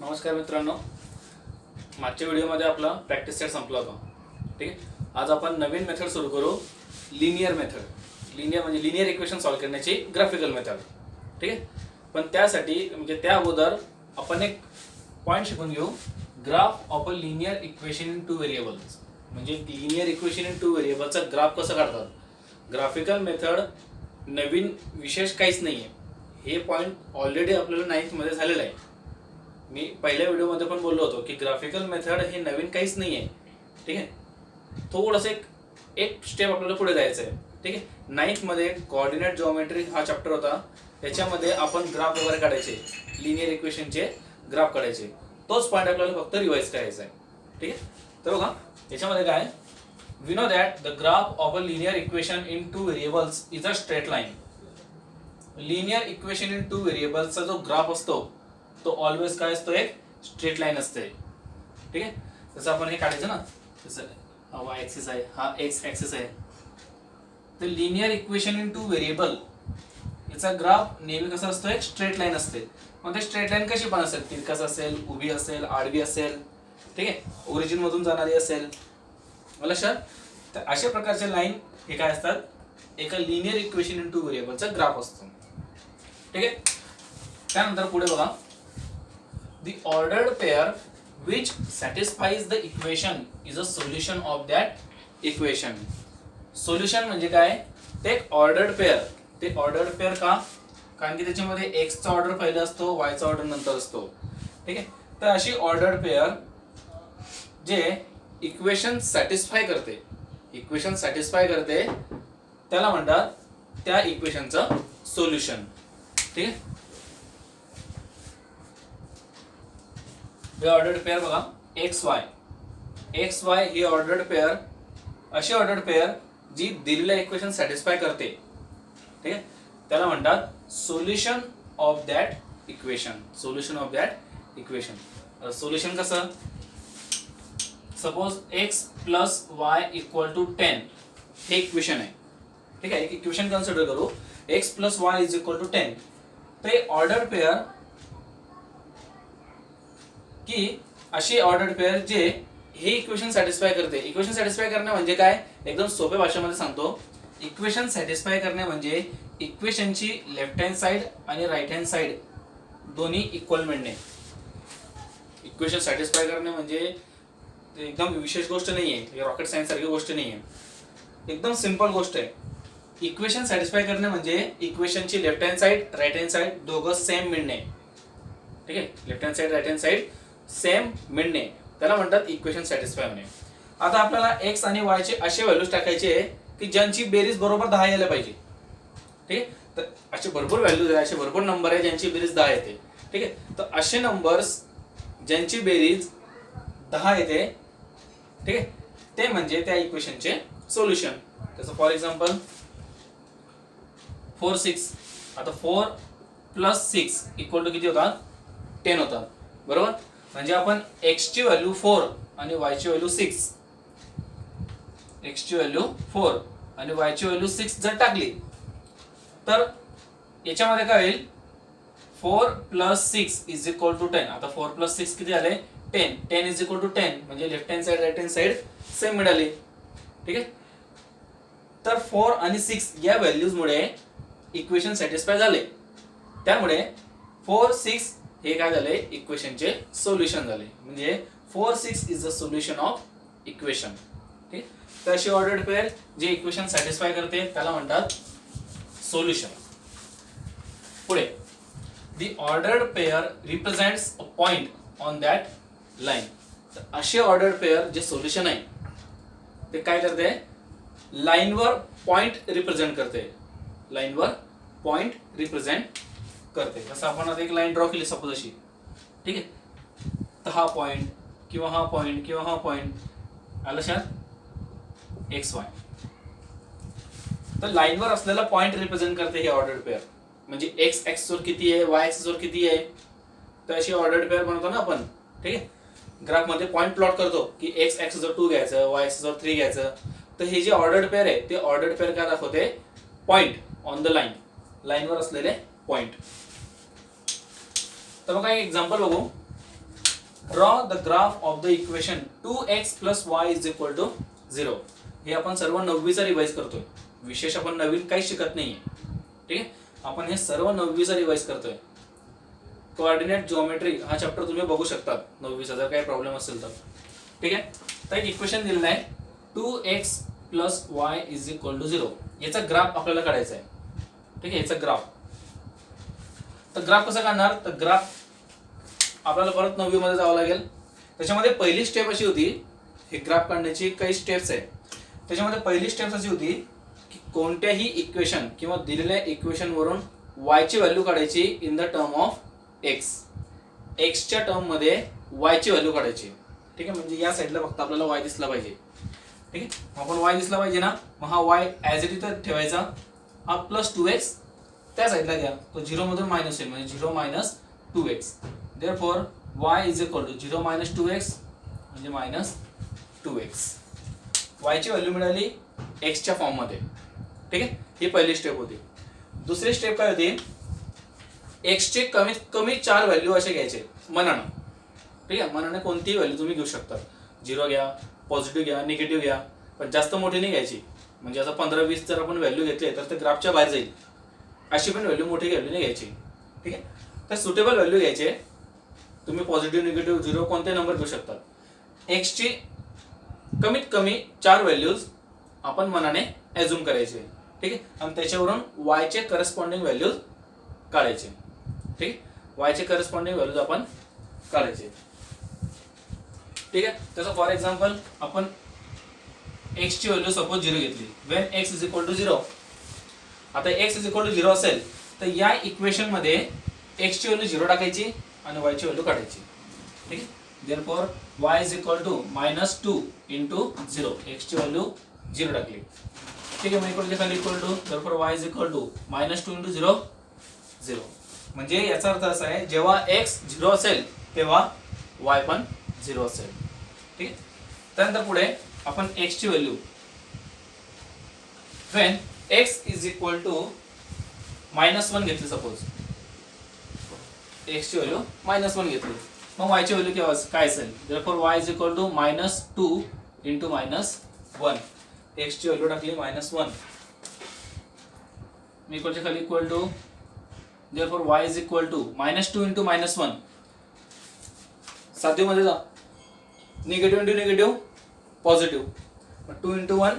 नमस्कार मित्रांनो, मागच्या व्हिडिओमध्ये आपला प्रॅक्टिस सेट संपला होता. ठीक आहे. आज आपण नवीन मेथड सुरू करू, लिनियर मेथड. लिनियर म्हणजे लिनियर इक्वेशन सॉल्व्ह करण्याची ग्राफिकल मेथड. ठीक आहे. पण त्यासाठी म्हणजे त्या अगोदर आपण एक पॉईंट शिकून घेऊ, graph of a linear equation in two variables. म्हणजे लिनियर इक्वेशन इन टू व्हेरिएबलचा ग्राफ कसं काढतात. ग्राफिकल मेथड नवीन विशेष काहीच नाही आहे. हे पॉईंट ऑलरेडी आपल्याला 9th मध्ये झालेलं आहे. मी पहिल्या व्हिडिओमध्ये पण बोललो होतो की ग्राफिकल मेथड हे नवीन काहीच नाही आहे. ठीक आहे. थोडंसं एक स्टेप आपल्याला पुढे जायचं आहे. ठीक आहे. 9th मध्ये कोऑर्डिनेट जिओमेट्री हा चॅप्टर होता. त्याच्यामध्ये आपण ग्राफ वगैरे काढायचे, लिनियर इक्वेशनचे ग्राफ काढायचे. तोच पॉईंट आपल्याला फक्त रिवाइज करायचा आहे. ठीक आहे. तर बघा याच्यामध्ये काय, we know that the graph of a linear equation in two variables is a straight line. Linear equation in two व्हेरिएबल्सचा जो ग्राफ असतो तो ऑलवेज काय असतो, एक स्ट्रेट लाईन असते. ठीक आहे. जसं आपण हे काढायचं ना, जसं हा वाय ऍक्सिस आहे, हा एक्स ऍक्सिस आहे. तर linear equation in two variable याचा ग्राफ नेहमी कसा असतो, एक स्ट्रेट लाईन असते. मग ते स्ट्रेट लाईन कशी पण असेल, तिरकस असेल, उभी असेल, आडवी असेल. ठीक आहे. ओरिजिन मधून जाणारी असेल. मला लक्षात. तर अशा प्रकारचे लाईन हे काय असतात, एका लिनियर इक्वेशन इन टू व्हेरिएबलचा ग्राफ असतो. ठीक आहे. त्यानंतर पुढे बघा, the ordered pair which satisfies the equation is a solution of that equation. Solution म्हणजे काय, ते एक ऑर्डर्ड पेअर. ते ऑर्डर्ड पेअर का, कारण की त्याच्यामध्ये x चा ऑर्डर पहिला असतो, y चा ऑर्डर नंतर असतो. ठीक आहे. तर अशी ऑर्डर्ड पेअर जे इक्वेशन सॅटिस्फाय करते, इक्वेशन सॅटिस्फाय करते त्याला म्हणतात त्या इक्वेशनचं सोल्युशन. ठीक आहे. ऑर्डर्ड पेअर बघा, एक्स वाय ही ऑर्डर्ड पेअर, अशी ऑर्डर्ड पेअर जी दिलेल्या इक्वेशन सॅटिस्फाय करते. ठीक आहे. त्याला म्हणतात solution of that equation. Solution of that equation. Solution कसं, suppose x plus y equal to 10 हे इक्वेशन आहे. ठीक आहे. एक इक्वेशन कन्सिडर करू, x plus y is equal to 10. ते ऑर्डर्ड पेअर की अशी ऑर्डर्ड पेअर जे हे इक्वेशन सॅटिस्फाय करते. इक्वेशन सॅटिस्फाय करणे म्हणजे काय, एकदम सोप्या भाषेमध्ये सांगतो. इक्वेशन सॅटिस्फाय करणे म्हणजे इक्वेशनची लेफ्ट हँड साइड आणि राईट हँड साइड दोन्ही इक्वल मिळणे. इक्वेशन सॅटिस्फाय करणे म्हणजे एकदम विशेष गोष्ट नाहीये, रॉकेट सायन्स सारखी गोष्ट नाहीये, एकदम सिंपल गोष्ट आहे. इक्वेशन सॅटिस्फाय करणे म्हणजे इक्वेशनची left hand side, right hand side दोघं सेम मिळणे. ठीक आहे. Left hand side, right hand side same मिळणे, त्याला म्हणतात इक्वेशन सॅटिस्फाय होणे. आता आपल्याला एक्स आणि वाय चे असे व्हॅल्यूज टाकायचे की ज्यांची बेरीज बरोबर 10 यायला पाहिजे. ठीक आहे. तर असे भरपूर व्हॅल्यूज आहे, असे भरपूर नंबर आहे ज्यांची बेरीज 10 येते. ठीक आहे. तर असे नंबर्स ज्यांची बेरीज 10 येते, ठीक आहे, ते म्हणजे त्या इक्वेशनचे सोल्युशन. त्याचं फॉर एक्झाम्पल 4 6. आता 4 प्लस 6 इक्वल टू किती होतात, 10 होतात. बरोबर. म्हणजे आपण x ची व्हॅल्यू 4 आणि y ची व्हॅल्यू 6, x ची व्हॅल्यू 4 आणि y ची व्हॅल्यू 6 जर टाकली तर याच्यामध्ये काय होईल, 4 प्लस 6 इज इक्वल टू 10. आता 4 प्लस 6 किती झाले, 10. 10 इज इक्वल टू 10 म्हणजे left hand side, right hand side same मिळाली. ठीक आहे. तर 4 आणि 6 या व्हॅल्यूज मुळे इक्वेशन सॅटिस्फाय झाले. त्यामुळे 4 6 हे काय झाले, इक्वेशनचे सोल्युशन झाले. म्हणजे 4 6 is the solution of equation. ठीक. तर अशी ऑर्डर्ड पेअर जे इक्वेशन सॅटिस्फाय करते त्याला म्हणतात सोल्युशन. पुढे, the ordered pair represents a point on that line. तर अशी ऑर्डर्ड पेअर जे सोल्युशन आहे ते काय करते, लाईनवर पॉइंट रिप्रेझेंट करते. लाईनवर पॉइंट रिप्रेझेंट करते. जसं आपण आता एक लाईन ड्रॉ केली सपोज अशी. ठीक आहे. तर हा पॉइंट किंवा हा पॉइंट किंवा हा पॉइंट आलं लक्षात, एक्स वाय. तर लाईनवर असलेला पॉइंट रिप्रेझेंट करते ही ऑर्डर्ड पेअर. म्हणजे एक्स ऍक्सिस वर किती आहे, वाय ऍक्सिस वर किती आहे, तर अशी ऑर्डर्ड पेअर बनवतो ना आपण. ठीक आहे. ग्राफ मध्ये पॉइंट प्लॉट करतो की एक्स ऍक्सिस वर 2 घ्यायचं, वाय ऍक्सिस वर 3 घ्यायचं. तर हे जे ऑर्डर्ड पेअर आहे ते ऑर्डर्ड पेअर काय दाखवते, पॉइंट ऑन द लाईन, लाईनवर असलेले पॉइंट. तर मग काय एक्झाम्पल बघू. Draw the graph of the equation 2x + y = 0. हे आपण सर्व 9वीचा रिवाइज करतोय. विशेष आपण नवीन काही शिकत नाहीये. ठीक आहे, आपण हे सर्व 9वीचा रिवाइज करतोय. कोऑर्डिनेट जिओमेट्री हा चॅप्टर तुम्ही बघू शकता 9वीचा जर काही प्रॉब्लेम असेल तर. ठीक आहे, तर एक इक्वेशन दिलेलं आहे 2x + y = 0. याचा ग्राफ आपल्याला काढायचा आहे. ठीक आहे, याचा ग्राफ. तर ग्राफ कसा काढणार, तर ग्राफ आपल्याला परत 9वी मध्ये जावं लागेल. त्याच्यामध्ये पहिली स्टेप अशी होती, हे ग्राफ काढण्याची काही स्टेप्स आहे. त्याच्यामध्ये पहिली स्टेप अशी होती की कोणत्याही इक्वेशन किंवा दिलेल्या इक्वेशन वरून y ची व्हॅल्यू काढायची in the term of x. x च्या टर्म मध्ये y ची व्हॅल्यू काढायची. ठीक आहे, म्हणजे या साईडला फक्त आपल्याला y दिसला पाहिजे. ठीक आहे, आपण y दिसला पाहिजे ना, मग हा y ॲज इट इज ठेवायचा. हा +2x त्या साईडला घ्या, तो 0 मधून मायनस होईल, म्हणजे 0 - 2x. Therefore y = 0 - 2x म्हणजे -2x. y ची व्हॅल्यू मिळाली x च्या फॉर्म मध्ये. ठीक आहे, ही पहिली स्टेप होती. दुसरी स्टेप काय होती, x चे कमीत कमी 4 व्हॅल्यू असे घ्यायचे मनानं. ठीक आहे, मनाने कोणतीही व्हॅल्यू तुम्ही घेऊ शकता. 0 घ्या, पॉझिटिव्ह घ्या, निगेटिव्ह घ्या, पण जास्त मोठी नाही घ्यायची. म्हणजे आता 15-20 जर आपण व्हॅल्यू घेतले तर ते ग्राफच्या बाहेर जाईल. अशी पण व्हॅल्यू मोठी व्हॅल्यू नाही घ्यायची. ठीक आहे, तर सुटेबल व्हॅल्यू घ्यायचे. तुम्ही पॉझिटिव्ह, निगेटिव्ह, 0 कोणते नंबर घेऊ शकता. x ची कमीत कमी 4 व्हॅल्यूज आपण मनाने ॲझ्युम करायचे. ठीक आहे, आणि त्याच्यावरून y चे करस्पॉन्डिंग व्हॅल्यूज काढायचे. ठीक आहे, y चे करस्पॉन्डिंग व्हॅल्यूज आपण काढायचे. ठीक आहे, त्याचं फॉर एक्झाम्पल आपण x ची व्हॅल्यू सपोज 0 घेतली. When x = 0. आता x = 0 असेल तर या इक्वेशन मध्ये x ची व्हॅल्यू 0 टाकायची आणि y ची व्हॅल्यू काढायची. ठीक आहे, therefore y = -2 × 0. x ची व्हॅल्यू 0 टाकली. ठीक आहे, मग इकडे खाली = therefore y = -2 × 0 0. म्हणजे याचा अर्थ असा आहे, जेव्हा x 0 असेल तेव्हा y पण 0 असेल. ठीक आहे, त्यानंतर पुढे आपण x ची व्हॅल्यू when x = -1 घेतली. सपोज x ची व्हॅल्यू -1 घेतली, मग y ची व्हॅल्यू केव्हा काय असेल. therefore y = -2 × -1. x ची व्हॅल्यू टाकली -1. मी इकडच्या खाली therefore y = -2 × -1. साध्य मध्ये जा, negative × negative positive, 2 × 1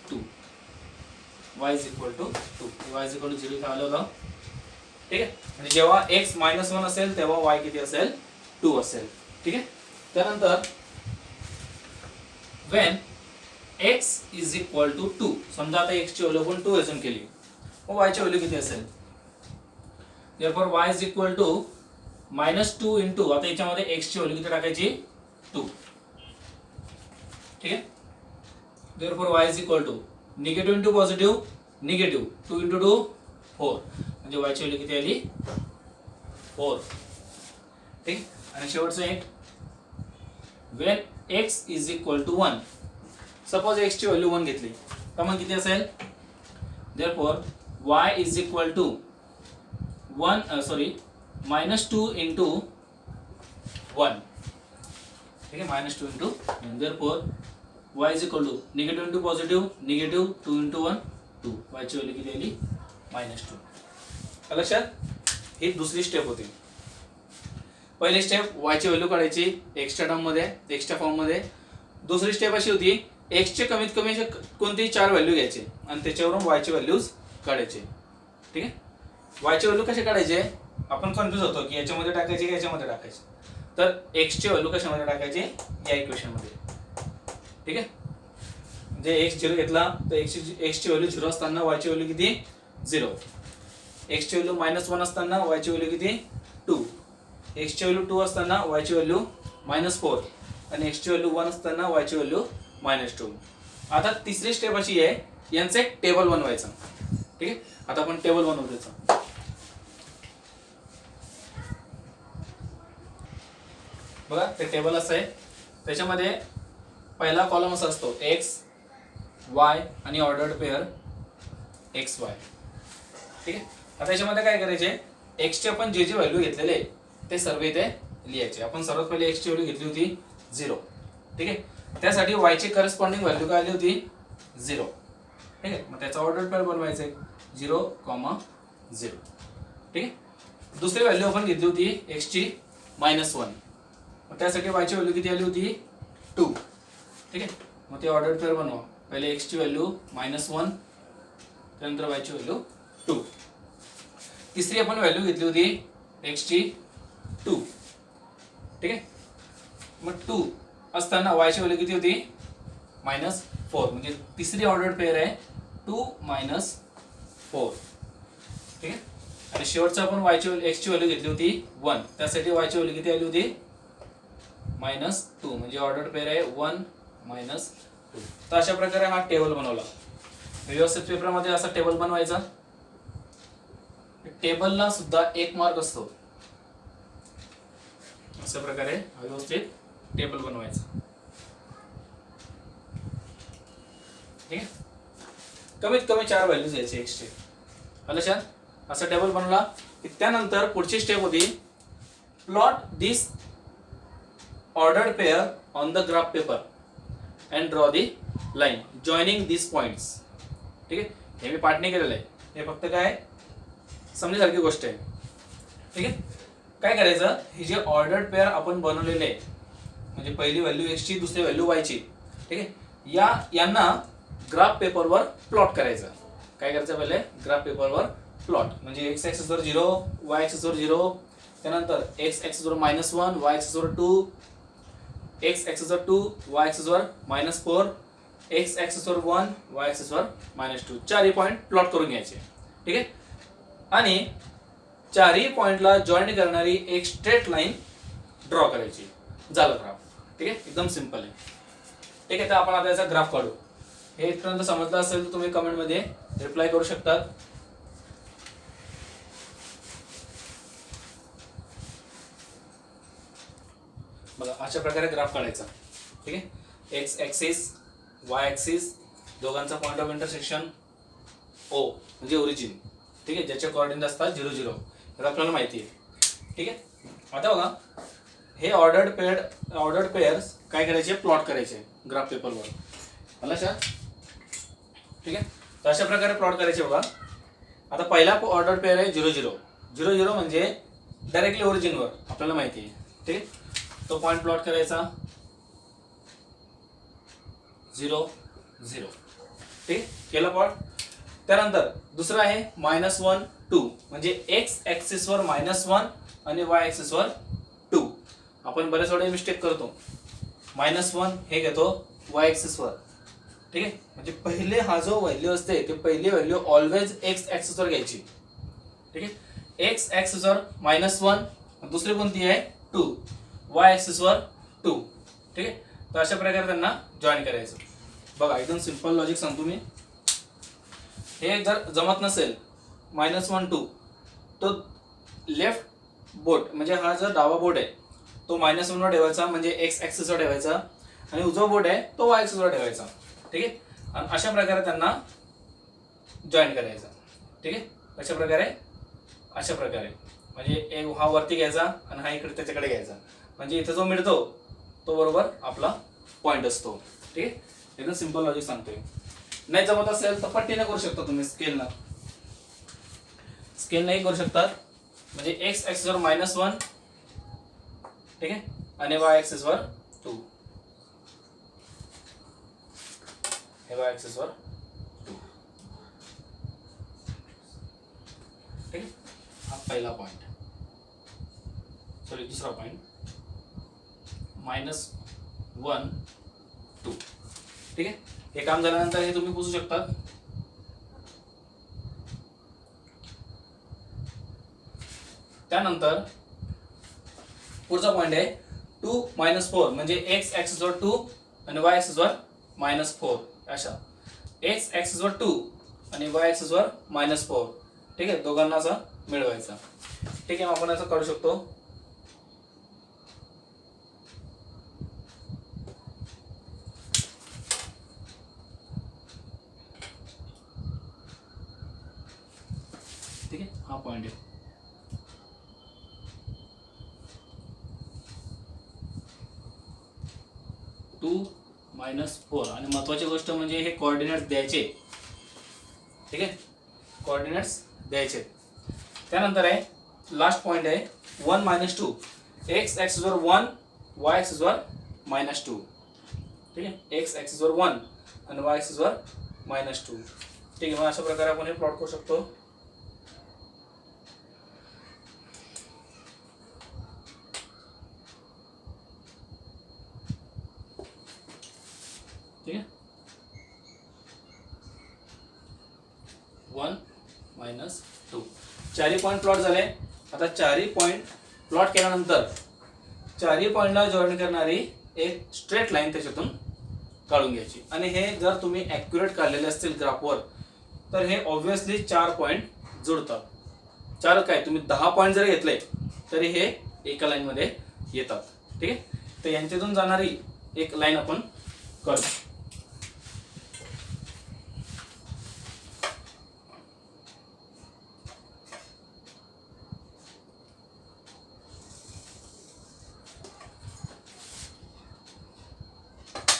2. y = 2. y = 0 इथे आलं होतं. ठीक आहे, म्हणजे जेव्हा x -1 असेल तेव्हा y किती असेल, 2 असेल. ठीक आहे, त्यानंतर when x = 2. समजा आता x ची व्हॅल्यू आपण 2 ॲझ्युम केली, मग y ची व्हॅल्यू किती असेल. therefore y = -2 × आता याच्यामध्ये x ची व्हॅल्यू किती टाकायची, 2. ठीक आहे, therefore y = negative × positive negative, 2 × 2 4. म्हणजे y ची व्हॅल्यू किती आली, 4. ठीक, आणि शेवटचं एक when x = 1. सपोज x ची व्हॅल्यू 1 घेतली तर मग किती असेल. therefore y = -2 × 1. ठीक आहे, -2 × 1. therefore y = negative × positive negative, 2 × 1 2. y ची व्हॅल्यू किती आली, -2. लक्षात, ही दुसरी स्टेप होती. पहिली स्टेप y ची व्हॅल्यू काढायची x च्या टर्म मध्ये, x च्या फॉर्म मध्ये. दुसरी स्टेप अशी होती, x चे कमीत कमी कोणतेही 4 व्हॅल्यू घ्यायचे आणि त्याच्यावरून y ची व्हॅल्यूज काढायचे. ठीक आहे, y ची व्हॅल्यू कशी काढायचे, आपण कन्फ्यूज होतो की याच्यामध्ये टाकायची की याच्यामध्ये टाकायची. तर x ची व्हॅल्यू कशामध्ये टाकायची, या इक्वेशन मध्ये. ठीक आहे, म्हणजे x 0 घेतला तर x ची व्हॅल्यू 0 असताना y ची व्हॅल्यू किती, 0. x ची व्हॅल्यू -1 असताना y ची व्हॅल्यू किती, 2. x ची व्हॅल्यू 2 असताना y ची व्हॅल्यू -4 आणि x ची व्हॅल्यू 1 असताना y ची व्हॅल्यू -2. आता तिसरी स्टेप अशी आहे, यांचं एक टेबल बनवायचं. ठीक आहे, आता आपण टेबल बनवू त्याचं. बघा, ते टेबल असं आहे. त्याच्यामध्ये पहिला कॉलम असा असतो x y आणि ऑर्डर्ड पेअर x y. ठीक आहे, आता याच्यामध्ये काय करायचे, x चे आपण जे व्हॅल्यू घेतलेले ते सर्व इथे लिहायचे. आपण सर्वात पहिले x ची व्हॅल्यू घेतली होती 0. ठीक आहे. त्यासाठी y ची करस्पॉन्डिंग व्हॅल्यू काय आली होती 0. ठीक आहे. मग त्याचा ऑर्डर पेअर बनवायचा आहे 0, 0. ठीक आहे. दुसरी व्हॅल्यू आपण घेतली होती x ची -1. मग त्यासाठी y ची व्हॅल्यू किती आली होती 2. ठीक आहे. मग ते ऑर्डर पेअर बनवा. पहिले x ची व्हॅल्यू -1, त्यानंतर y ची व्हॅल्यू 2. तिसरी आपण व्हॅल्यू घेतली होती x ची 2. ठीक आहे. मग 2 असताना y ची व्हॅल्यू किती होती -4. म्हणजे तिसरी ऑर्डर पेअर आहे 2 - 4. ठीक आहे. आणि शेवटचा आपण y ची x ची व्हॅल्यू घेतली होती 1. त्यासाठी y ची व्हॅल्यू किती आली होती -2. म्हणजे ऑर्डर पेअर आहे 1 - 2. तर अशा प्रकारे हा टेबल बनवला. व्यवस्थित पेपरमध्ये असा टेबल बनवायचा. टेबलला सुद्धा 1 मार्क असतो. अशा प्रकारे व्यवस्थित टेबल बनवायचा. ठीक आहे. कमीत कमी 4 व्हॅल्यूज यायचे x चे. लक्षात. असा टेबल बनवला की त्यानंतर पुढची स्टेप होती plot this ordered pair on the graph paper and draw the line joining this points. ठीक आहे. हे मी पाठ नाही केलेलं आहे. हे फक्त काय समजण्यासारखी गोष्ट आहे. ठीक आहे. काय करायचं, हे जे ऑर्डर्ड पेअर आपण बनवलेले आहे म्हणजे पहिली व्हॅल्यू x ची, दुसरी व्हॅल्यू y ची. ठीक आहे. यांना ग्राफ पेपरवर प्लॉट करायचं. काय करायचं, पहिले ग्राफ पेपरवर प्लॉट. म्हणजे x ऍक्सिस वर 0, y ऍक्सिस वर 0, त्यानंतर x ऍक्सिस वर -1, y ऍक्सिस वर 2, x ऍक्सिस वर 2, y ऍक्सिस वर -4, x ऍक्सिस वर 1, y ऍक्सिस वर -2. चारही पॉइंट प्लॉट करून घ्यायचे. ठीक आहे. आणि चारही पॉइंटला जॉईन करणारी एक स्ट्रेट लाईन ड्रॉ करायची. झालं ग्राफ. ठीक आहे. एकदम सिंपल आहे. ठीक आहे. तर आपण आता याचा ग्राफ काढू. हे इथपर्यंत समजलं असेल तर तुम्ही कमेंटमध्ये रिप्लाय करू शकतात. बघा अशा प्रकारे ग्राफ काढायचा. ठीक आहे. एक्स ऍक्सिस, वाय ऍक्सिस, दोघांचा पॉइंट ऑफ इंटरसेक्शन O म्हणजे ओरिजिन. ठीक आहे. ज्याचे कोऑर्डिनेट असतात 0, 0. हे आपल्याला माहिती आहे. ठीक आहे. आता बघा हे ऑर्डर्ड पेअर्स काय करायचे, प्लॉट करायचे ग्राफ पेपरवर. मला ठीक आहे. तर अशा प्रकारे प्लॉट करायचे. बघा आता पहिला ऑर्डर पेअर आहे 0, 0. 0, 0 म्हणजे डायरेक्टली ओरिजिनवर आपल्याला माहिती आहे. ठीक आहे. तो पॉइंट प्लॉट करायचा 0, 0. ठीक आहे. केला प्लॉट. त्यानंतर दुसरा आहे -1, 2 म्हणजे x ऍक्सिस वर -1 आणि y ऍक्सिस वर 2. आपण बरेच वेळा मिस्टेक करतो. -1 हे घेतो y ऍक्सिस वर. ठीक आहे. म्हणजे पहिले हा जो व्हॅल्यू असते ते पहिली व्हॅल्यू ऑलवेज x ऍक्सिस वर घ्यायची. ठीक आहे. x ऍक्सिस वर -1, दुसरी कोणती आहे 2, y ऍक्सिस वर 2. ठीक आहे. तर अशा प्रकारे त्यांना जॉईन करायचं. बघा एकदम सिंपल लॉजिक सांगतो मी. हे जर जमत नसेल -1, 2 तो लेफ्ट बोट म्हणजे हा जो डावा बोट आहे तो -1 वर ठेवायचा म्हणजे x ऍक्सिस वर ठेवायचा आणि उजवा बोट आहे तो y ऍक्सिस वर ठेवायचा. ठीक आहे. आणि अशा प्रकारे त्यांना जॉईन करायचं. ठीक आहे. अशा प्रकारे म्हणजे एक हा वरती घ्यायचा आणि हा इकडे त्याच्याकडे घ्यायचा म्हणजे इथे जो मिळतो तो बरोबर आपला पॉइंट असतो. ठीक आहे. एकदम सिंपल लॉजिक सांगतोय. नाही जमत असेल तर पट्टीने करू शकता तुम्ही. स्केलने करू शकतात. म्हणजे x ऍक्सिस वर -1. ठीक आहे. आणि y ऍक्सिस वर 2. हे y ऍक्सिस वर 2. ठीक आहे. हा पहिला पॉइंट, सॉरी दुसरा पॉइंट -1, 2. ठीक आहे. हे काम झाल्यानंतर हे तुम्ही पुसू शकतात. त्यानंतर पुढचा पॉइंट आहे 2 - 4 म्हणजे x ऍक्सिस वर 2 आणि y ऍक्सिस वर -4. अशा x ऍक्सिस वर 2 आणि y ऍक्सिस वर -4. ठीक आहे. दोघांना असं मिळवायचं. ठीक आहे. आपण असं काढू शकतो. ठीक आहे. हा पॉइंट आहे. 2 - 4 आणि महत्त्वाची गोष्ट म्हणजे हे कोऑर्डिनेट्स द्यायचे, ठीक आहे, कोऑर्डिनेट्स द्यायचे. त्यानंतर आहे लास्ट पॉईंट आहे 1 - 2, एक्स ॲक्सिसवर 1, वाय ॲक्सिसवर -2, ठीक आहे, एक्स ॲक्सिसवर 1 आणि वाय ॲक्सिसवर -2, ठीक आहे. मग अशा प्रकारे आपण हे प्लॉट करू शकतो. ठीक आहे, 1 - 2 चारही पॉईंट प्लॉट झाले. आता चारही पॉईंट प्लॉट केल्यानंतर चारही पॉईंटला जॉईन करणारी एक स्ट्रेट लाईन त्याच्यातून काढून घ्यायची. आणि हे जर तुम्ही ॲक्युरेट काढलेले असतील ग्राफवर तर हे ऑब्व्हियसली 4 पॉईंट जुळतात. 4 काय, तुम्ही 10 पॉईंट जरी घेतले तरी हे एका लाईनमध्ये येतात. ठीक आहे, तर यांच्यातून जाणारी एक लाईन आपण काढू.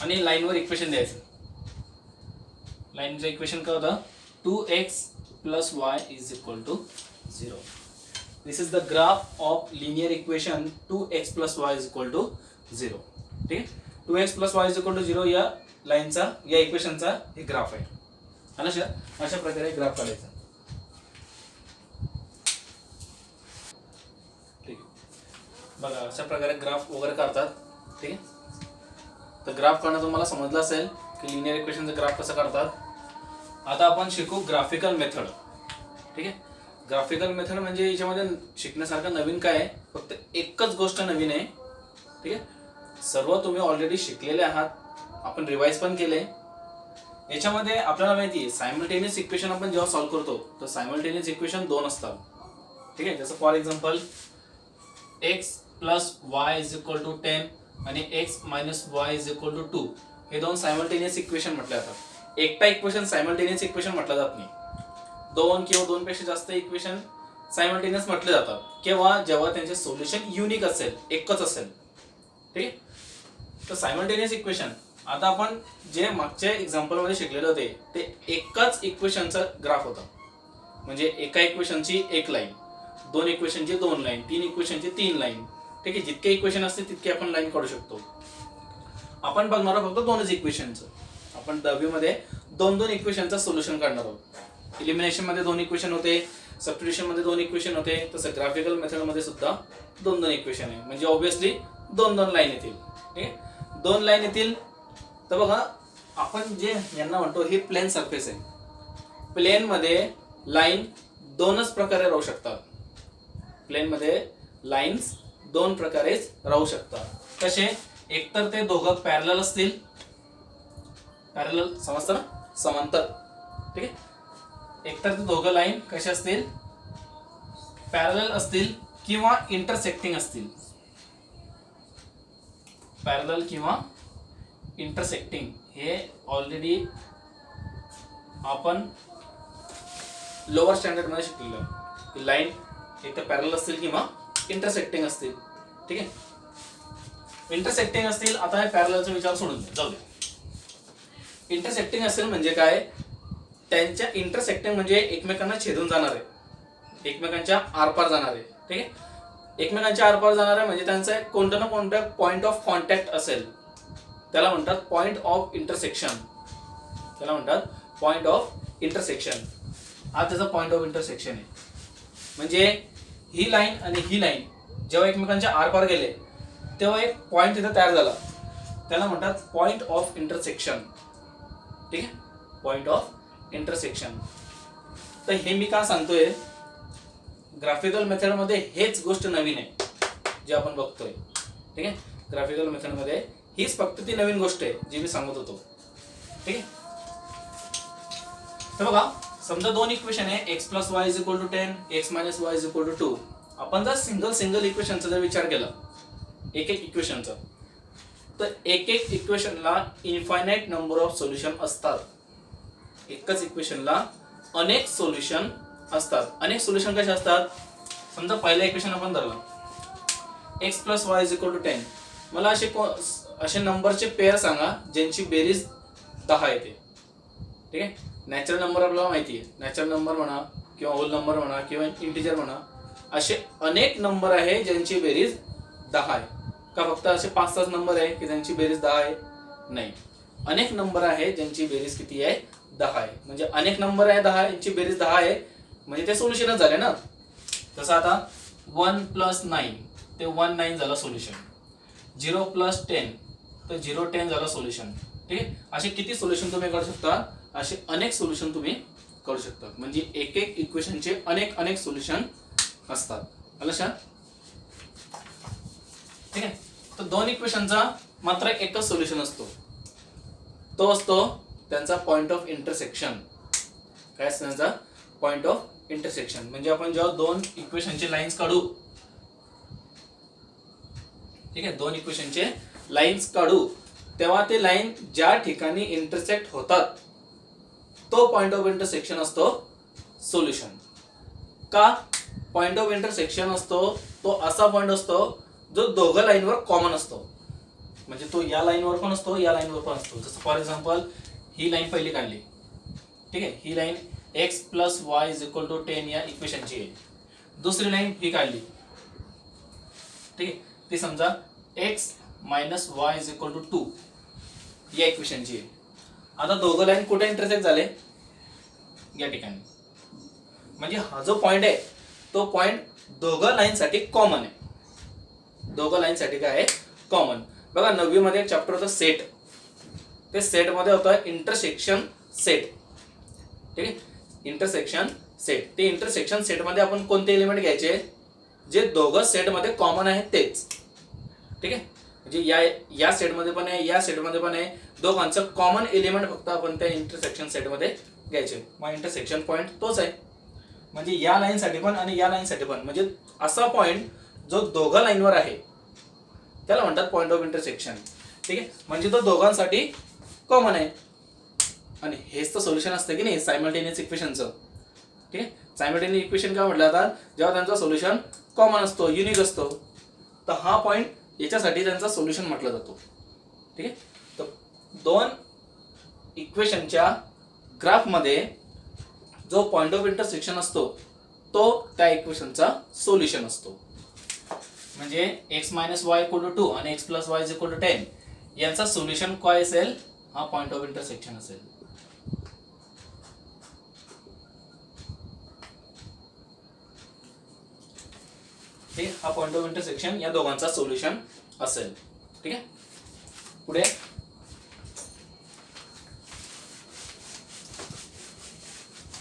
आणि लाईनवर इक्वेशन द्यायचं. लाईनचं इक्वेशन काय होतं, 2x + y = 0. This is the graph of linear equation 2x + y = 0. ठीक आहे, 2x + y = 0 या लाईनचा, या इक्वेशनचा हे ग्राफ आहे. आणि अशा प्रकारे ग्राफ काढायचा. ठीक आहे, बघा अशा प्रकारे ग्राफ वगैरे काढतात. ठीक आहे, तर ग्राफ काढणं तुम्हाला समजलं असेल की लिनियर इक्वेशनचा ग्राफ कसं काढतात. आता आपण शिकू ग्राफिकल मेथड. ठीक आहे, ग्राफिकल मेथड म्हणजे याच्यामध्ये शिकण्यासारखं नवीन काय आहे, फक्त एकच गोष्ट नवीन आहे. ठीक आहे, सर्व तुम्ही ऑलरेडी शिकलेले आहात, आपण रिवाइज पण केले. याच्यामध्ये आपल्याला माहिती आहे सायमल्टेनियस इक्वेशन आपण जेव्हा सॉल्व्ह करतो तर सायमल्टेनियस इक्वेशन 2 असतात. ठीक आहे, जसं फॉर एक्झाम्पल x + y = 10 आणि x - y = 2 हे दोन सायमल्टेनियस इक्वेशन म्हटले जातात. एकटा इक्वेशन सायमल्टेनियस इक्वेशन म्हटलं जात नाही. 2 किंवा 2 पेक्षा जास्त इक्वेशन सायमल्टेनियस म्हटले जातात केव्हा, जेव्हा त्यांचे सोल्युशन युनिक असेल, एकच असेल. ठीक आहे, तर सायमल्टेनियस इक्वेशन आता आपण जे मागच्या एक्झाम्पलमध्ये शिकलेले होते ते एकाच इक्वेशनचा ग्राफ होता. म्हणजे एका इक्वेशनची एक लाईन, 2 इक्वेशनची 2 लाईन, 3 इक्वेशनची 3 लाईन. ठीक आहे, जितके इक्वेशन असतील तितके आपण लाईन काढू शकतो. आपण बघणार आहोत फक्त 2च इक्वेशनचं. आपण 10वी मध्ये 2 इक्वेशनचं सोल्युशन काढणार आहोत. इलिमिनेशन मध्ये 2 इक्वेशन होते, सबस्टिट्यूशन मध्ये 2 इक्वेशन होते, तसं ग्राफिकल मेथड मध्ये सुद्धा 2 इक्वेशन आहे. म्हणजे ऑब्व्हियसली 2 लाईन येतील. ठीक आहे, 2 लाईन येतील. तर बघा आपण जे यांना म्हणतो हे प्लेन सरफेस आहे. प्लेन मध्ये लाईन 2च प्रकारे राहू शकतात. प्लेन मध्ये लाईन्स 2 प्रकारेच राहू शकतात. कसे, एकतर ते दोघं पॅरलल असतील, पॅरलल समजतं ना, समांतर. ठीक आहे, एकतर ते दोघं लाईन कसे असतील, पॅरलल असतील किंवा इंटरसेक्टिंग असतील. पॅरलल किंवा इंटरसेक्टिंग हे ऑलरेडी आपण लोअर स्टँडर्ड मध्ये शिकलेलं आहे. लाईन एक तर पॅरलल असतील किंवा इंटरसेक्टिंग असतील. ठीक आहे, इंटरसेक्टिंग असतील. आता हे पॅरललचा विचार सोडून द्या, जाऊ द्या. इंटरसेक्टिंग असेल म्हणजे काय, त्यांच्या इंटरसेक्टिंग म्हणजे एकमेकांना छेदून जाणार आहे, एकमेकांच्या आरपार जाणार आहे. ठीक आहे, एकमेकांच्या आरपार जाणार आहे म्हणजे त्यांचा कोणत्या ना कोणत्या पॉइंट ऑफ कॉन्टॅक्ट असेल, त्याला म्हणतात पॉइंट ऑफ इंटरसेक्शन. त्याला म्हणतात पॉइंट ऑफ इंटरसेक्शन. हा त्याचा पॉइंट ऑफ इंटरसेक्शन आहे. म्हणजे ही लाईन आणि ही लाईन जेव्हा एकमेकांच्या आरपार गेले तेव्हा एक पॉइंट तिथे तयार झाला, त्याला म्हणतात पॉइंट ऑफ इंटरसेक्शन. ठीक आहे, पॉइंट ऑफ इंटरसेक्शन. तर हे मी का सांगतोय, ग्राफिकल मेथडमध्ये हेच गोष्ट नवीन आहे जे आपण बघतोय. ठीक आहे, ग्राफिकल मेथडमध्ये हीच फक्त ती नवीन गोष्ट आहे जी मी सांगत होतो. ठीक आहे, तर बघा समजा 2 इक्वेशन आहे, x + y = 10, x - y = 2. आपण जर सिंगल इक्वेशनचा जर विचार केला, एक इक्वेशनचा, तर एक इक्वेशनला इन्फायनाइट नंबर ऑफ सोल्युशन असतात. एकच इक्वेशनला अनेक सोल्युशन असतात. अनेक सोल्युशन कसे असतात, समजा पहिलं इक्वेशन आपण धरलं, x + y = 10. मला असे नंबरचे पेअर सांगा ज्यांची बेरीज 10 येते. ठीक आहे. नॅचरल नंबर आपल्याला माहिती आहे, नॅचरल नंबर म्हणा किंवा होल नंबर म्हणा किंवा इंटिजर म्हणा, असे अनेक नंबर आहे ज्यांची बेरीज 10 आहे. का फक्त असे 5-6 नंबर आहे की ज्यांची बेरीज 10 आहे? नाही, अनेक नंबर आहे ज्यांची बेरीज किती आहे? 10 आहे. म्हणजे अनेक नंबर आहे 10, यांची बेरीज 10 आहे, म्हणजे ते सोल्युशनच झाले ना. तसं आता 1 + 9 ते 19 झालं सोल्युशन. 0 + 10 तर 0-10 झालं सोल्युशन. ठीक आहे. असे किती सोल्युशन तुम्ही करू शकता? असे अनेक सोल्युशन तुम्ही करू शकता. म्हणजे एक एक इक्वेशनचे अनेक सोल्युशन असतात. आलं लक्षात? ठीक आहे. तर दोन इक्वेशनचा मात्र एकच सोल्युशन असतो, तो असतो त्यांचा पॉइंट ऑफ इंटरसेक्शन. काय असतं त्यांचा? Point of intersection. म्हणजे आपण जेव्हा दोन इक्वेशनचे लाईन्स काढू, ठीक आहे, दोन इक्वेशनचे लाईन्स काढू, तेव्हा ते लाईन ज्या ठिकाणी इंटरसेक्ट होतात तो पॉइंट ऑफ इंटरसेक्शन असतो सोल्युशन. का? पॉइंट ऑफ इंटरसेक्शन असतो तो असा पॉइंट असतो जो दोघं लाईनवर कॉमन असतो. म्हणजे तो या लाईनवर पण असतो, या लाईनवर पण असतो. जसं फॉर एक्झाम्पल ही लाईन पहिली काढली, ठीक आहे, ही लाईन x + y = 10 या इक्वेशनची आहे. दुसरी लाईन ही काढली, ठीक आहे, ती समजा x - y = 2 या इक्वेशनची आहे. आता दोघं लाईन कुठे इंटरसेक्ट झाले? या ठिकाणी. म्हणजे हा जो पॉइंट आहे तो पॉइंट दोघं लाईनसाठी कॉमन आहे. दोघं लाईनसाठी काय आहे? कॉमन. बघा 9वी मध्ये एक चॅप्टर होतं सेट. ते सेट मध्ये होतं इंटरसेक्शन सेट. ठीक आहे, इंटरसेक्शन सेट. ते इंटरसेक्शन सेट मध्ये आपण कोणते एलिमेंट घ्यायचे? जे दोघं सेट मध्ये कॉमन आहेत तेच. ठीक आहे. म्हणजे या सेट मध्ये पण आहे, या सेट मध्ये पण आहे, दोघांचं कॉमन एलिमेंट फक्त आपण त्या इंटरसेक्शन सेट मध्ये घ्यायचे. मग इंटरसेक्शन पॉइंट तोच आहे. म्हणजे या लाईन साठी पण आणि या लाईन साठी पण, म्हणजे असा पॉइंट जो दोघं लाईनवर आहे त्याला म्हणतात पॉइंट ऑफ इंटरसेक्शन. ठीक आहे. म्हणजे तो दोघांसाठी कॉमन आहे. आणि हेच तर सोल्युशन असतं की नाही सायमल्टेनियस इक्वेशनचं. ठीक आहे. सायमल्टेनियस इक्वेशन काय म्हटलं जातात? जेव्हा त्यांचा सोल्युशन कॉमन असतो, युनिक असतो, तर हा पॉइंट याच्यासाठी त्यांचा सोल्युशन म्हटलं जातो. ठीक आहे. तर दोन इक्वेशनच्या ग्राफमध्ये जो पॉइंट ऑफ इंटरसेक्शन असतो तो त्या इक्वेशनचा सोल्युशन असतो. म्हणजे x - y = 2 आणि x + y = 10 यांचा सोल्युशन काय असेल? हा पॉइंट ऑफ इंटरसेक्शन असेल. ठीक, हा पॉइंट ऑफ इंटरसेक्शन या दोघांचा सोल्युशन असेल. ठीक आहे. पुढे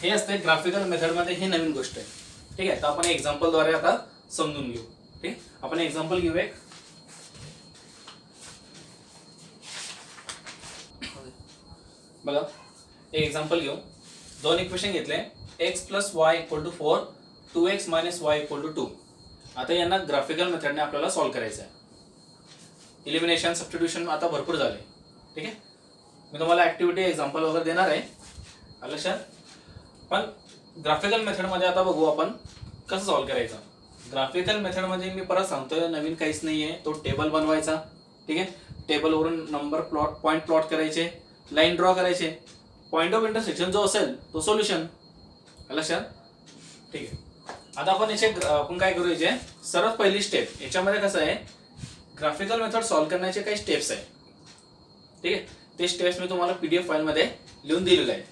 हे असते ग्राफिकल मेथड मध्ये, हे नवीन गोष्ट आहे. ठीक आहे. तर आपण एक्झाम्पल द्वारे आता समजून घेऊ. ठीक, आपण एक्झाम्पल घेऊ एक. बघा एक एक्झाम्पल घेऊ. दोन इक्वेशन घेतले, x + y = 4, 2x - y = 2. आता यांना ग्राफिकल मेथडने आपल्याला सॉल्व्ह करायचं आहे. इलिमिनेशन, सबस्टिट्यूशन आता भरपूर झाले. ठीक आहे. मी तुम्हाला ऍक्टिव्हिटी एक्झाम्पल वगैरे देणार आहे लक्षात. पण ग्राफिकल मेथडमध्ये आता बघू आपण कसं सॉल्व्ह करायचं. ग्राफिकल मेथडमध्ये मी परत सांगतोय नवीन काहीच नाहीये. तो टेबल बनवायचा. ठीक आहे. टेबलवरून नंबर पॉईंट प्लॉट करायचे, लाईन ड्रॉ करायचे, पॉइंट ऑफ इंटरसेक्शन जो असेल तो सोल्युशन. लक्षात. ठीक आहे. आता आपण काय करू, याचे सर्वात पहिली स्टेप, याच्यामध्ये कसं आहे ग्राफिकल मेथड सॉल्व्ह करण्याचे काही स्टेप्स आहे. ठीक आहे. ते स्टेप्स मी तुम्हाला PDF फाईलमध्ये लिहून दिलेलं आहे.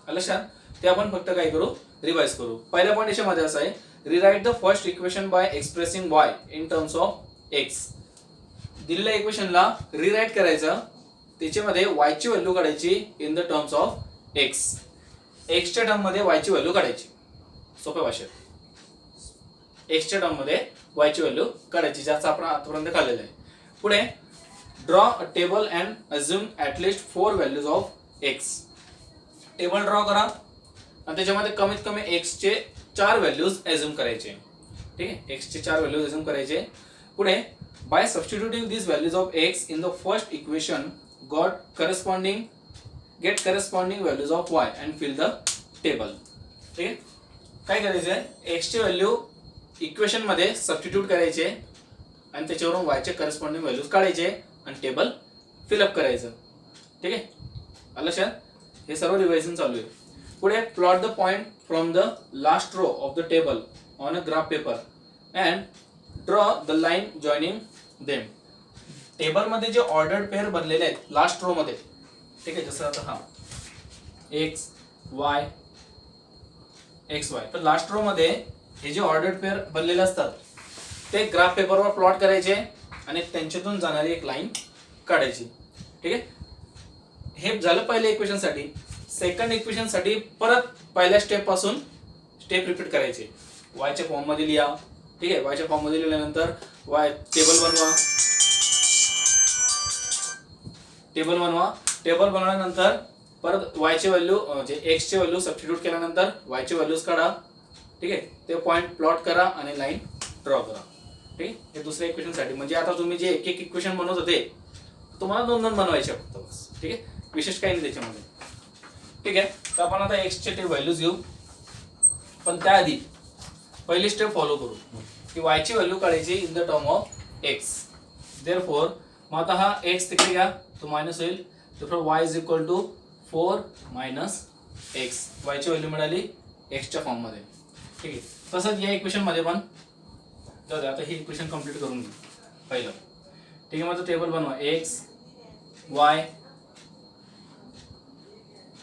लक्षात. ते आपण फक्त काय करू, रिवाइज करू. पहिला पॉईंट याच्यामध्ये असा आहे, rewrite the first equation by expressing y in terms of x. दिलेल्या इक्वेशनला रिराईट करायचं, त्याच्यामध्ये y ची व्हॅल्यू काढायची in the terms of x. x च्या टर्म मध्ये y ची व्हॅल्यू काढायची. सोप्या भाषेत x च्या टर्म मध्ये y ची व्हॅल्यू काढायची, ज्याचा आपण आतापर्यंत काढलेला आहे. पुढे draw a table and assume at least 4 values of x. Table draw करा आणि त्याच्यामध्ये कमीत कमी x चे 4 व्हॅल्यूज अज्युम करायचे. ठीक आहे. x चे 4 व्हॅल्यूज अज्युम करायचे. पुढे by substituting these values of x in the first equation get corresponding values of y and fill the table. ठीक आहे. काय करायचं आहे, x ची व्हॅल्यू इक्वेशन मध्ये सबस्टिट्यूट करायचे आणि त्याच्यावरून वायचे करस्पॉन्डिंग व्हॅल्यूज काढायचे आणि टेबल फिलअप करायचं. ठीक आहे, आलं लक्षात? हे सर्व रिव्हायझन चालू आहे. पुढे plot the point from the last row of the table on a graph paper and draw the line joining them. टेबलमध्ये जे ऑर्डर्ड पेअर बनलेले आहेत लास्ट रो मध्ये, ठीक आहे, जसं आता हा एक्स वाय एक्स वाय, तर लास्ट रो मध्ये हे जे ऑर्डर्ड पेअर बनलेले असतात ते ग्राफ पेपरवर प्लॉट करायचे आणि त्यांच्यातून जाणारी एक लाईन काढायची. ठीक आहे, हे झालं पहिल्या इक्वेशन साठी. सेकंड इक्वेशन साठी परत पहिल्या स्टेप पासून स्टेप रिपीट करायचे. वायच्या फॉर्म मध्ये लिहा. ठीक आहे, वायच्या फॉर्म मध्ये लिहिल्यानंतर वाय टेबल बनवा. टेबल बनवल्यानंतर परत वायचे व्हॅल्यू म्हणजे एक्स चे व्हॅल्यू सबस्टिट्यूट केल्यानंतर वायचे व्हॅल्यूज काढा. ठीक आहे, ते पॉइंट प्लॉट करा आणि लाईन ड्रॉ करा. ठीक आहे, हे दुसऱ्या इक्वेशन साठी. म्हणजे आता तुम्ही जे एक एक इक्वेशन बनवत होते तुम्हाला 2-2 बनवायचे फक्त बस. ठीक आहे, विशेष काही नाही त्याच्यामध्ये. ठीक आहे, तर आपण आता एक्स चे ते व्हॅल्यूज घेऊ, पण त्याआधी पहिली स्टेप फॉलो करू की वायची व्हॅल्यू काढायची in the term of x. Therefore मग आता हा एक्स तिकडे घ्या, तो मायनस होईल. तर y is equal to 4 minus x. वायची व्हॅल्यू मिळाली एक्सच्या फॉर्म मध्ये. ठीक आहे, तसंच या इक्वेशन मध्ये पण जाऊ दे, आता ही इक्वेशन कंप्लीट करून घेऊ पहिलं. ठीक आहे, मग टेबल बनवा एक्स वाय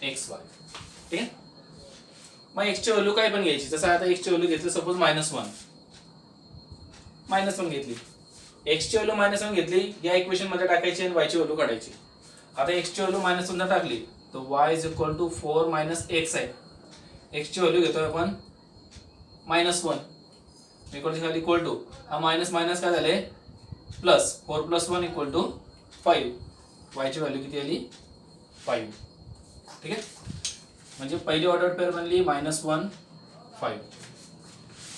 एक्स वाय. ठीक आहे, मग एक्सची व्हॅल्यू काय पण घ्यायची. जसं आता एक्सची व्हॅल्यू घेतली सपोज -1 घेतली. एक्सची व्हॅल्यू -1 घेतली, या इक्वेशन मध्ये टाकायची आणि वायची व्हॅल्यू काढायची. आता एक्सची व्हॅल्यू -1 टाकली तर y is equal to 4 minus x आहे. एक्सची व्हॅल्यू घेतोय आपण -1 इक्वल टू हा मायनस मायनस काय झाले प्लस. 4 + 1 = 5. वायची व्हॅल्यू किती आली 5. ठीक आहे, म्हणजे पहिली ऑर्डर पेअर बनली -1 5.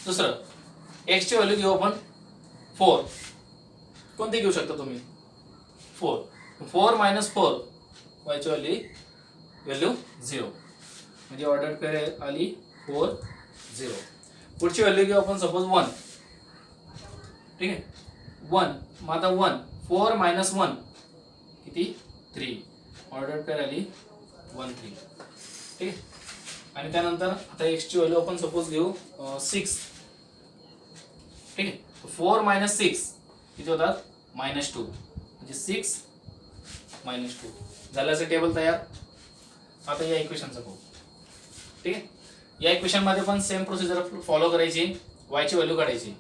दुसरं एक्सची व्हॅल्यू घेऊ आपण 4. कोणती घेऊ शकता तुम्ही 4. 4 - 4 वायची व्हॅल्यू 0. म्हणजे ऑर्डर पेअर आली 4 0. पुढची व्हॅल्यू घेऊ आपण सपोज 1. ठीक आहे, 1 मग आता 1 4 - 1 किती 3. ऑर्डर पेअर आली 1 3. ठीक आहे, आणि त्यानंतर आता एक्सची व्हॅल्यू आपण सपोज घेऊ 6. ठीक आहे, 4 - 6 किती होतात -2. म्हणजे 6 - 2 झालं. असं टेबल तयार. आता या इक्वेशनचा पाहू. ठीक आहे, या इक्वेशन मध्ये पण सेम प्रोसिजर फॉलो करायची. वायची व्हॅल्यू काढायची.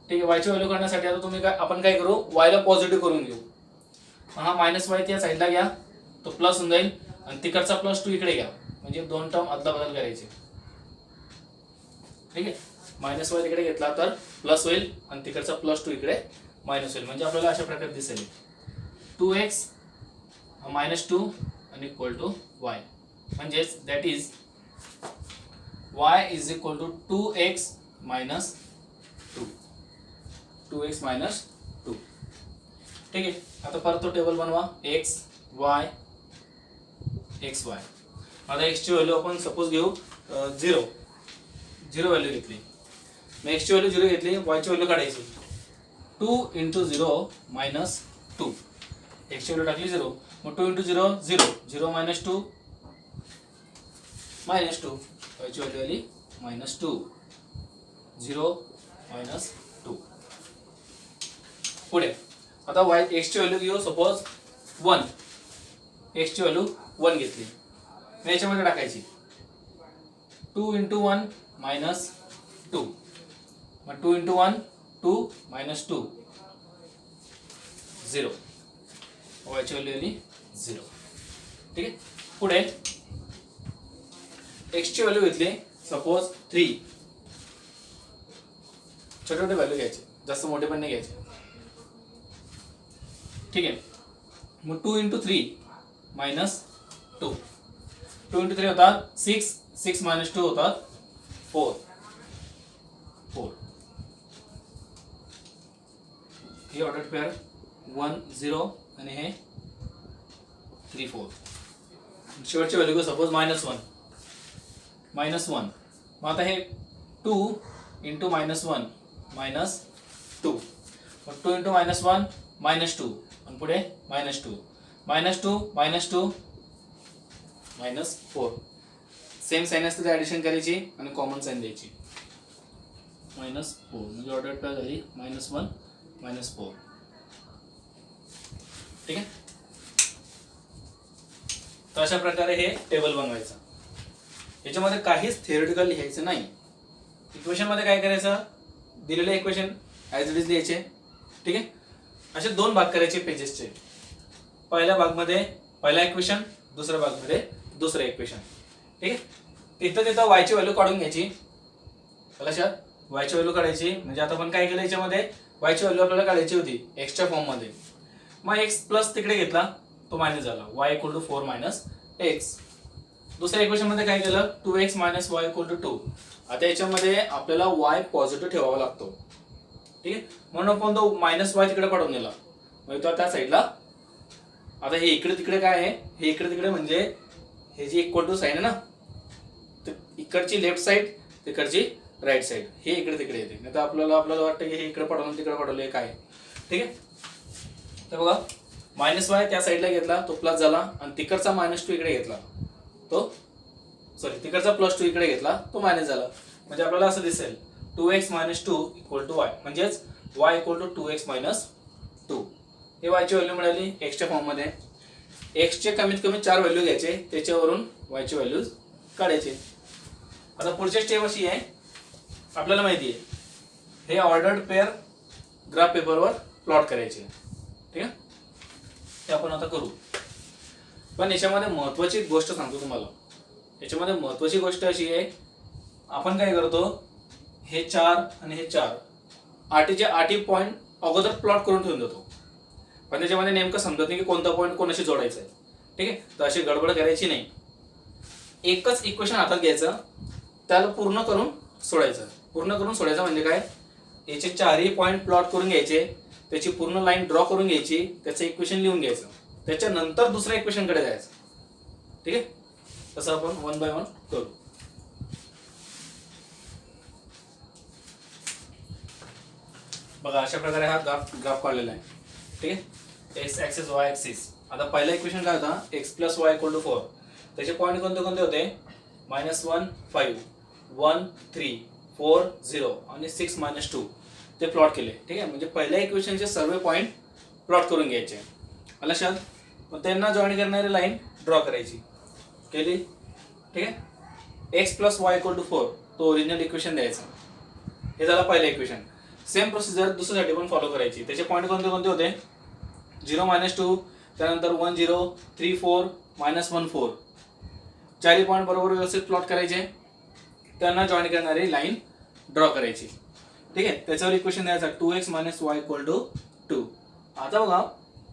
ठीक आहे, वायची व्हॅल्यू काढण्यासाठी आता तुम्ही आपण काय करू, वायला पॉझिटिव्ह करून घेऊ. हा -y त्या साईडला घ्या, तो प्लस होऊन जाईल आणि तिकडचा +2 इकडे घ्या. म्हणजे 2 टर्म अदलाबदल करायचे. ठीक आहे, -y तिकडे घेतला तर प्लस होईल आणि तिकडचा +2 इकडे मायनस होईल. म्हणजे आपल्याला अशा प्रकारे दिसेल 2x -2 आणि इक्वल टू y. म्हणजेच that is y is equal to 2x - 2. 2x - 2. ठीक आहे, आता परत तो टेबल बनवा x y x y. आता x ची व्हॅल्यू आपण सपोज घेऊ 0 व्हॅल्यू घेतली. मग x ची व्हॅल्यू 0 घेतली, y ची व्हॅल्यू काढायची. 2 × 0 - 2. x ची व्हॅल्यू टाकली 0. मग 2 × 0 0 0 - 2 -2. y ची व्हॅल्यू आली -2 0 - 2. पुढे आता x ची व्हॅल्यू घेऊ सपोज 1. x ची व्हॅल्यू 1 घेतली, मग याच्यामध्ये टाकायची 2 × 1 - 2. मग 2 × 1 2 - 2 0. y ची व्हॅल्यू आली 0. ठीक आहे, पुढे x ची व्हॅल्यू घेतली सपोज 3. छोटे छोटे व्हॅल्यू घ्यायचे, जास्त मोठे पण नाही घ्यायचे. ठीक आहे, मग 2 × 3 - 2. 2 × 3 होतात 6 6 - 2 होतात 4. ही ऑर्डर पेअर 1 0 आणि हे 3 4. शेवटची व्हॅल्यू घेऊ सपोज -1. मग आता हे 2 × -1 -2. मग 2 इंटू -1 -2 आणि पुढे -2 -2 -2 -4 सेम साईन असते ते ॲडिशन करायची आणि कॉमन साईन द्यायची -4 म्हणजे ऑर्डर काय झाली -1 -4 ठीक आहे. तर अशा प्रकारे हे टेबल बनवायचं. याच्यामध्ये काहीच थिअरिटिकल लिहायचं नाही. इक्वेशन मध्ये काय करायचं दिलेले इक्वेशन ॲज इट इज लिहायचे ठीक आहे. असे 2 भाग करायचे पेजेसचे. पहिल्या भागमध्ये पहिला इक्वेशन दुसऱ्या भागमध्ये दुसरं इक्वेशन ठीक आहे. तिथं वायची व्हॅल्यू काढून घ्यायची. लक्षात वायची व्हॅल्यू काढायची म्हणजे आता आपण काय केलं याच्यामध्ये वायची व्हॅल्यू आपल्याला काढायची होती एक्सच्या फॉर्म मध्ये. मग एक्स प्लस तिकडे घेतला तो मायनस झाला y = 4 - x. दुसऱ्या इक्वेशन मध्ये काय केलं 2x - y = 2. आता याच्यामध्ये आपल्याला y पॉझिटिव्ह ठेवावा लागतो ठीक आहे. म्हणून आपण तो -y तिकडे पाठवून दिला म्हणजे तो त्या साईडला. आता हे इकडे तिकडे काय आहे हे इकडे तिकडे म्हणजे हे जी इक्वल टू साईन आहे ना तर इकडची लेफ्ट साईड तिकडची राईट साईड हे इकडे तिकडे येते. नाही तर आपल्याला वाटतं की हे इकडे पाठवलं तिकडे पाठवलं हे काय ठीक आहे. तर बघा -y त्या साईडला घेतला तो प्लस झाला आणि तिकडचा -2 इकडे घेतला तो तिकडचा +2 इकडे घेतला तो मायनस झाला. म्हणजे आपल्याला असं दिसेल 2x - 2 = y म्हणजेच y = 2x - 2. हे y ची व्हॅल्यू मिळाली एक्सच्या फॉर्म मध्ये. x चे कमीत कमी 4 व्हॅल्यू घ्यायचे त्याच्यावरून y ची व्हॅल्यूज काढायचे. आता पुढची स्टेप अशी आहे आपल्याला माहिती आहे हे ऑर्डर्ड पेअर ग्राफ पेपरवर प्लॉट करायचे ठीक आहे. ते आपण आता करू. पण याच्यामध्ये महत्त्वाची गोष्ट सांगतो तुम्हाला. याच्यामध्ये महत्त्वाची गोष्ट अशी आहे आपण काय करतो हे 4 आणि हे 4 आठीचे आठी पॉईंट अगोदर प्लॉट करून ठेवून देतो. पण त्याच्यामध्ये नेमकं समजत नाही की कोणता पॉईंट कोणाशी जोडायचा आहे ठीक आहे. तर अशी गडबड करायची नाही. एकच इक्वेशन हातात घ्यायचं त्याला पूर्ण करून सोडायचं. पूर्ण करून सोडायचं म्हणजे काय याचे 4ही पॉईंट प्लॉट करून घ्यायचे त्याची पूर्ण लाईन ड्रॉ करून घ्यायची त्याचं इक्वेशन लिहून घ्यायचं त्याच्यानंतर दुसऱ्या इक्वेशनकडे जायचं ठीक आहे. तसं आपण 1 बाय 1 करू. बघा अशा प्रकारे हा ग्राफ काढलेला आहे ठीक आहे. X axis Y axis. आता पहिला इक्वेशन काय होता x + y = 4. त्याचे पॉईंट कोणते कोणते होते -1 5 1 3 4 0 आणि 6 -2 ते प्लॉट केले ठीक आहे. म्हणजे पहिल्या इक्वेशनचे सर्व पॉईंट प्लॉट करून घ्यायचे लक्षात. मग त्यांना जॉईन करणारी लाईन ड्रॉ करायची केली ठीक आहे. x + y = 4 तो ओरिजिनल इक्वेशन द्यायचा. हे झालं पहिलं इक्वेशन. सेम प्रोसिजर दुसऱ्यासाठी पण फॉलो करायची. त्याचे पॉईंट कोणते कोणते होते 0 -2 त्यानंतर 1 0 3 4 -1 4. चारही पॉईंट बरोबर व्यवस्थित प्लॉट करायचे त्यांना जॉईन करणारी लाईन ड्रॉ करायची ठीक आहे. त्याच्यावर इक्वेशन द्यायचं 2x - y = 2. आता बघा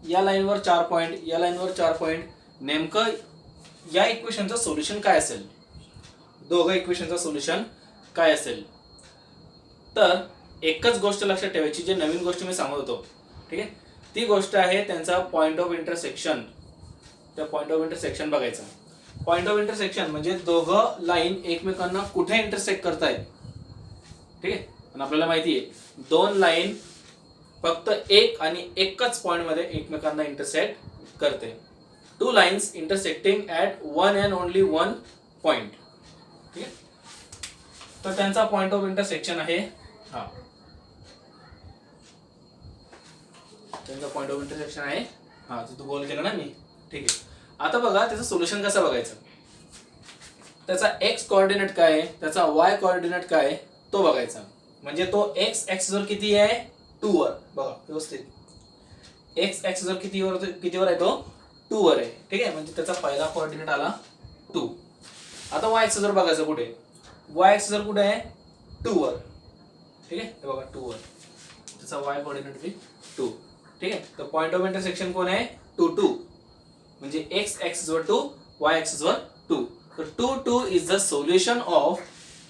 या लाईनवर 4 पॉईंट या लाईनवर 4 पॉईंट नेमकं या इक्वेशनचं सोल्युशन काय असेल दोघं इक्वेशनचं सोल्युशन काय असेल. तर एकच गोष्ट लक्षात ठेवायची जे नवीन गोष्ट मी सांगत होतो ठीक आहे. ती गोष्ट आहे त्यांचा पॉईंट ऑफ इंटरसेक्शन. त्या पॉईंट ऑफ इंटरसेक्शन बघायचा. पॉईंट ऑफ इंटरसेक्शन म्हणजे दोघं लाईन एकमेकांना कुठे इंटरसेक्ट करतायत ठीक आहे. पण आपल्याला माहिती आहे 2 लाईन फक्त एक आणि एकच पॉईंट मध्ये एकमेकांना इंटरसेक्ट करते. 2 lines intersecting at 1 and only 1 point ठीक आहे. तर त्यांचा पॉईंट ऑफ इंटरसेक्शन आहे हा. त्यांचा पॉईंट ऑफ इंटरसेक्शन आहे हा. तू गोल केला ना मी ठीक आहे. आता बघा त्याचं सोल्युशन कसं बघायचं. त्याचा x कोऑर्डिनेट काय आहे त्याचा y कोऑर्डिनेट काय आहे तो बघायचा. म्हणजे तो x ॲक्सिसवर किती आहे 2 वर. बघा व्यवस्थित x ॲक्सिसवर कितीवर आहे तो 2 वर आहे ठीक आहे. म्हणजे त्याचा पहिला कोऑर्डिनेट आला 2. आता y ॲक्सिसवर बघायचं कुठे y ॲक्सिसवर कुठे आहे 2 वर ठीक आहे. बघा 2 वर त्याचा y कोऑर्डिनेट बी 2 ठीक आहे. तर पॉईंट ऑफ इंटरसेक्शन कोण आहे 2 2 म्हणजे x ॲक्सिसवर 2 y ॲक्सिसवर 2. तर 2 2 is the solution of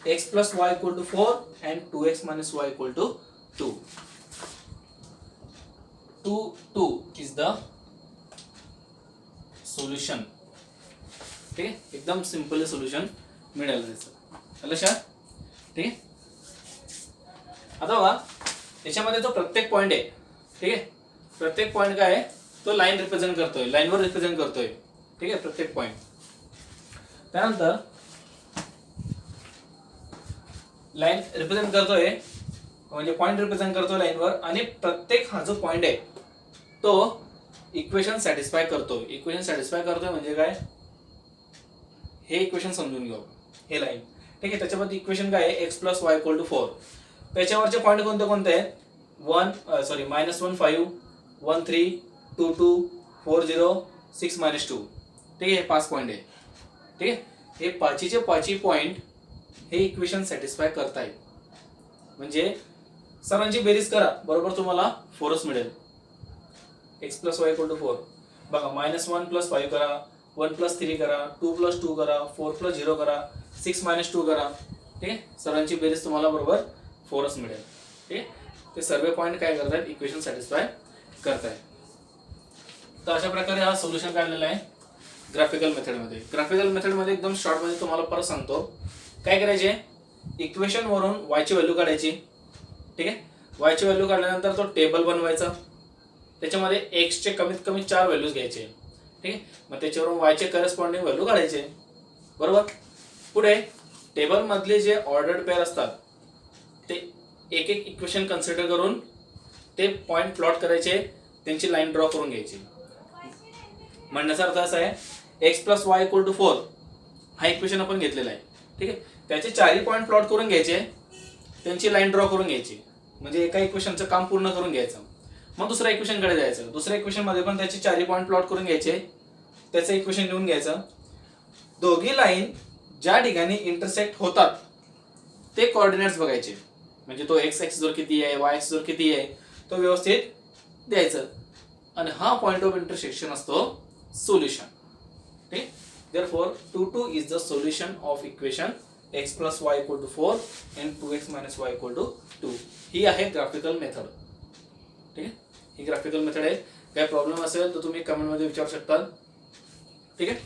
x + y = 4 and 2x - y = 2. 2 2 is the solution ठीक आहे. एकदम सिंपल सोल्युशन मिळालं त्याचं लक्षात ठीक आहे. आता बघा याच्यामध्ये जो प्रत्येक पॉईंट आहे ठीक आहे. प्रत्येक पॉईंट काय आहे, तो लाईन रिप्रेझेंट करतोय, लाईनवर रिप्रेझेंट करतोय. ठीक आहे, प्रत्येक पॉईंट. त्यानंतर लाईन रिप्रेझेंट करतोय म्हणजे पॉईंट रिप्रेझेंट करतोय लाईनवर, आणि प्रत्येक हा जो पॉईंट आहे तो इक्वेशन सॅटिस्फाय करतो. इक्वेशन सॅटिस्फाय करतोय म्हणजे काय, हे इक्वेशन समजून घेऊ. हे लाईन, ठीक आहे. त्याच्यामध्ये इक्वेशन काय आहे, x plus y equal to 4. त्याच्यावरचे पॉईंट कोणते कोणते आहेत, -1 5 1 3 2 2 4 0 6 -2. ठीक आहे, हे 5 पॉईंट आहे. ठीक आहे, हे पाचीचे पाचही पॉईंट हे इक्वेशन सॅटिस्फाय करतायत. म्हणजे सर्वांची बेरीज करा, बरोबर तुम्हाला 4च मिळेल. X plus y equal to 4. बघा, -1 + 5 करा, 1 + 3 करा, 2 + 2 करा, 4 + 0 करा, 6 - 2 करा. ठीक आहे, सर्वांची बेरीज तुम्हाला बरोबर 4च मिळेल. ठीक आहे, ते सर्व पॉईंट काय करतायत, इक्वेशन सॅटिस्फाय करतायत. तर अशा प्रकारे हा सोल्युशन काढलेला आहे ग्राफिकल मेथडमध्ये. ग्राफिकल मेथडमध्ये एकदम शॉर्टमध्ये तुम्हाला परत सांगतो काय करायचे. इक्वेशन वरून वायची व्हॅल्यू काढायची. ठीक आहे, वायची व्हॅल्यू काढल्यानंतर तो टेबल बनवायचा. त्याच्यामध्ये एक्सचे कमीत कमी 4 व्हॅल्यूज घ्यायचे. ठीक आहे, मग त्याच्यावरून वायचे करस्पॉन्डिंग व्हॅल्यू काढायचे. बरोबर. पुढे टेबल मधले जे ऑर्डर्ड पेअर असतात ते एक एक इक्वेशन कन्सिडर करून ते पॉईंट प्लॉट करायचे, त्यांची लाईन ड्रॉ करून घ्यायची. म्हणण्याचा अर्थ असा आहे, x plus y equal to 4 हा इक्वेशन आपण घेतलेला आहे. ठीक आहे, त्याचे 4ही पॉईंट प्लॉट करून घ्यायचे, त्यांची लाईन ड्रॉ करून घ्यायची. म्हणजे एका इक्वेशनचं काम पूर्ण करून घ्यायचं. मग दुसऱ्या इक्वेशनकडे जायचं. दुसऱ्या इक्वेशन मध्ये पण त्याचे 4ही पॉईंट प्लॉट करून घ्यायचे, त्याचं इक्वेशन लिहून घ्यायचं. दोघी लाईन ज्या ठिकाणी इंटरसेक्ट होतात ते कोऑर्डिनेट्स बघायचे. म्हणजे तो एक्स ॲक्सिसवर किती आहे, वाय ॲक्सिसवर किती आहे, तो व्यवस्थित द्यायचं. आणि हा पॉईंट ऑफ इंटरसेक्शन असतो सोल्युशन. ठीक. Therefore 2 is the solution of equation x plus y equal to 4 and 2x minus y equal to 2. ही आहे ग्राफिकल मेथड. ठीक आहे, ही ग्राफिकल मेथड आहे. काय प्रॉब्लेम असेल तर तुम्ही कमेंट मध्ये विचारू शकता. ठीक आहे.